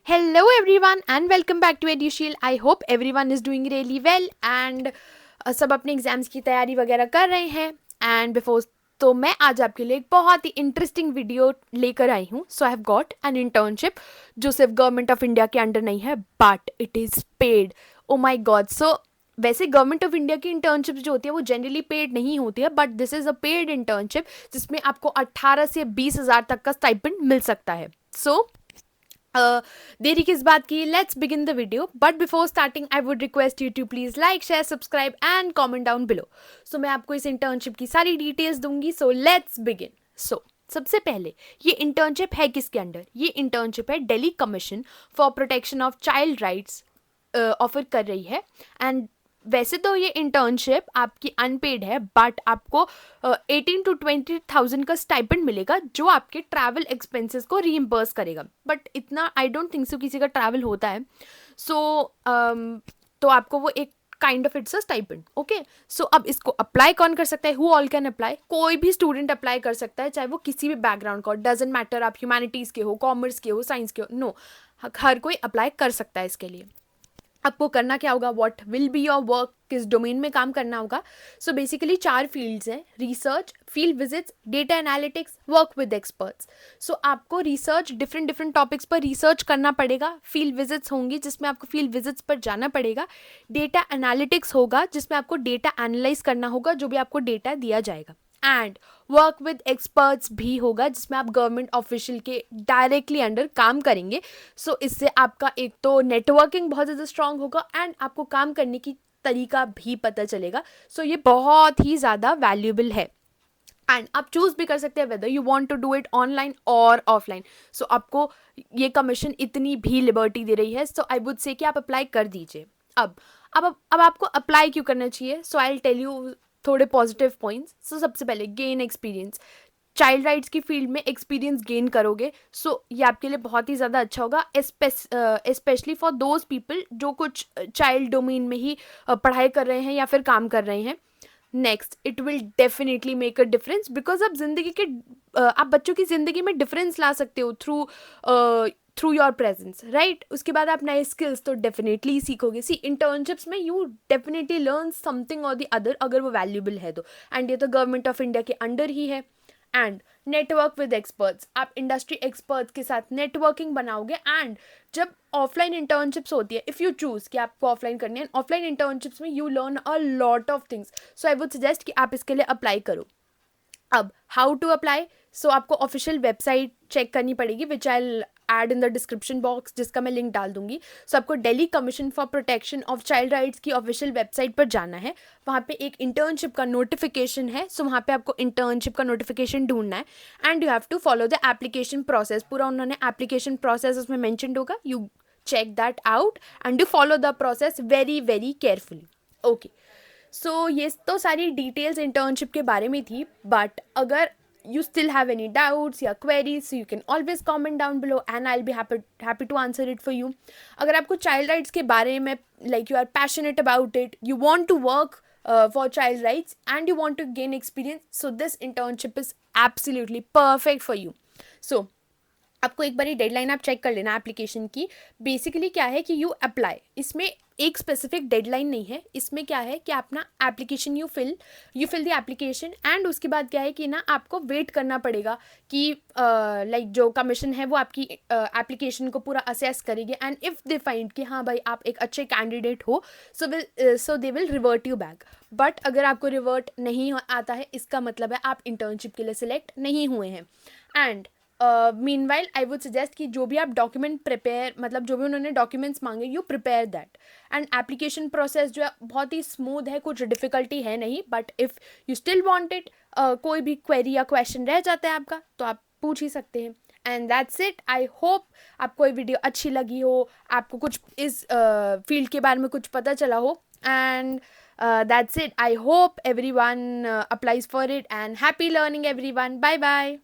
Hello everyone and welcome back to EduShield. I hope everyone is doing really well and सब अपने exams की तैयारी वगैरह कर रहे हैं एंड बिफोर तो मैं आज आपके लिए एक बहुत ही इंटरेस्टिंग वीडियो लेकर आई हूँ. So I have got an internship जो सिर्फ गवर्नमेंट ऑफ इंडिया के अंडर नहीं है but it is paid. Oh my god. So वैसे गवर्नमेंट ऑफ इंडिया की इंटर्नशिप जो होती है वो जनरली पेड नहीं होती है but this is a paid internship जिसमें आपको 18 से 20,000 तक का स्टाइपेंड मिल सकता है. सो देरी किस बात की, let's begin the video. But before starting I would request you to please like share subscribe and comment down below. So मैं आपको इस इंटर्नशिप की सारी डिटेल्स दूंगी. So let's begin. सो सबसे पहले ये इंटर्नशिप है किसके अंडर? ये इंटर्नशिप है Delhi commission for protection of child rights offer कर रही है. एंड वैसे तो ये इंटर्नशिप आपकी अनपेड है बट आपको 18 to 20,000 का स्टाइपेंड मिलेगा जो आपके ट्रैवल एक्सपेंसेस को रीइम्बर्स करेगा. बट इतना आई डोंट थिंक सो किसी का ट्रैवल होता है. सो तो आपको वो एक kind of it's a stipend. Okay. So अब इसको अप्लाई कौन कर सकता है? Who all can apply? कोई भी स्टूडेंट अप्लाई कर सकता है, चाहे वो किसी भी बैकग्राउंड का हो. डजेंट मैटर आप ह्यूमैनिटीज़ के हो, कॉमर्स के हो, साइंस के हो. नो, हर कोई अप्लाई कर सकता है इसके लिए. आपको करना क्या होगा? What will be your work? किस डोमेन में काम करना होगा? सो बेसिकली 4 फील्ड्स हैं: research, field visits, data analytics, work with experts. So आपको रिसर्च, डिफरेंट टॉपिक्स पर रिसर्च करना पड़ेगा. फील्ड विजिट्स होंगी जिसमें आपको फील्ड विजिट्स पर जाना पड़ेगा. डेटा एनालिटिक्स होगा जिसमें आपको डेटा एनालाइज करना होगा जो भी आपको डेटा दिया जाएगा. एंड वर्क विद एक्सपर्ट्स भी होगा जिसमें आप गवर्नमेंट ऑफिशियल के डायरेक्टली अंडर काम करेंगे. सो इससे आपका एक तो नेटवर्किंग बहुत ज़्यादा स्ट्रांग होगा एंड आपको काम करने की तरीका भी पता चलेगा. सो ये बहुत ही ज़्यादा वैल्यूएबल है. एंड आप चूज भी कर सकते हैं whether you want to do it online और ऑफलाइन. सो आपको ये कमीशन इतनी भी लिबर्टी दे रही है. सो आई वुड से कि आप अप्लाई कर दीजिए. अब आपको अप्लाई क्यों करना चाहिए? सो आई विल टेल यू थोड़े पॉजिटिव पॉइंट्स. सो सबसे पहले गेन एक्सपीरियंस. चाइल्ड राइट्स की फील्ड में एक्सपीरियंस गेन करोगे. सो ये आपके लिए बहुत ही ज़्यादा अच्छा होगा, स्पेशली फॉर दोज पीपल जो कुछ चाइल्ड डोमेन में ही पढ़ाई कर रहे हैं या फिर काम कर रहे हैं. Next, it will definitely make a difference because आप बच्चों की ज़िंदगी में डिफरेंस ला सकते हो थ्रू योर प्रेजेंस, राइट. उसके बाद आप नए स्किल्स तो डेफिनेटली सीखोगे. सी, इंटर्नशिप्स में यू डेफिनेटली लर्न समथिंग और द अदर अगर वो वैल्यूबल है तो. एंड ये तो गवर्नमेंट ऑफ इंडिया के अंडर ही है. And network with experts. आप इंडस्ट्री एक्सपर्ट्स के साथ नेटवर्किंग बनाओगे. एंड जब ऑफलाइन इंटर्नशिप्स होती है, इफ़ यू चूज़ कि आपको ऑफलाइन करनी है, ऑफलाइन इंटर्नशिप्स में you learn a lot of things. So I would suggest कि आप इसके लिए अप्लाई करो. अब हाउ टू अप्लाई? सो आपको ऑफिशियल वेबसाइट चेक करनी पड़ेगी which I add in the description box, जिसका मैं लिंक डाल दूंगी. सो आपको Delhi commission for protection of child rights की ऑफिशियल वेबसाइट पर जाना है. वहाँ पे एक इंटर्नशिप का नोटिफिकेशन है. सो वहाँ पे आपको इंटर्नशिप का नोटिफिकेशन ढूंढना है and you have to follow the application process. पूरा उन्होंने एप्लीकेशन प्रोसेस उसमें मैंशनड होगा. You check that out and you follow the process very carefully. Okay. सो ये तो सारी डिटेल्स इंटर्नशिप के बारे में थी. बट अगर you still have any doubts या queries, so you can always comment down below and I'll be happy to answer it for you. अगर आपको child rights के बारे में like you are passionate about it, you want to work for child rights and you want to gain experience, so this internship is absolutely perfect for you. So आपको एक बारी deadline आप check कर लेना application की. Basically क्या है कि यू अप्लाई, इसमें एक स्पेसिफिक डेडलाइन नहीं है. इसमें क्या है कि अपना application you fill the application and उसके बाद क्या है कि ना आपको वेट करना पड़ेगा कि लाइक जो कमीशन है वो आपकी एप्लीकेशन को पूरा असेस करेगी. एंड इफ़ दे फाइंड कि हाँ भाई आप एक अच्छे कैंडिडेट हो, so they will revert you back. But अगर आपको रिवर्ट नहीं आता है, इसका मतलब है आप इंटर्नशिप के लिए सिलेक्ट नहीं हुए हैं. And meanwhile I would suggest कि जो भी आप डॉक्यूमेंट प्रिपेयर, मतलब जो भी उन्होंने डॉक्यूमेंट्स मांगे, you prepare that. And application process जो है बहुत ही स्मूथ है, कुछ डिफ़िकल्टी है नहीं. But if you still want it, कोई भी क्वेरी या क्वेश्चन रह जाता है आपका तो आप पूछ ही सकते हैं. And that's it. I hope आपको ये वीडियो अच्छी लगी हो, आपको कुछ इस फील्ड के बारे में कुछ पता चला हो. And that's it. I hope everyone applies for it and happy learning everyone. Bye bye.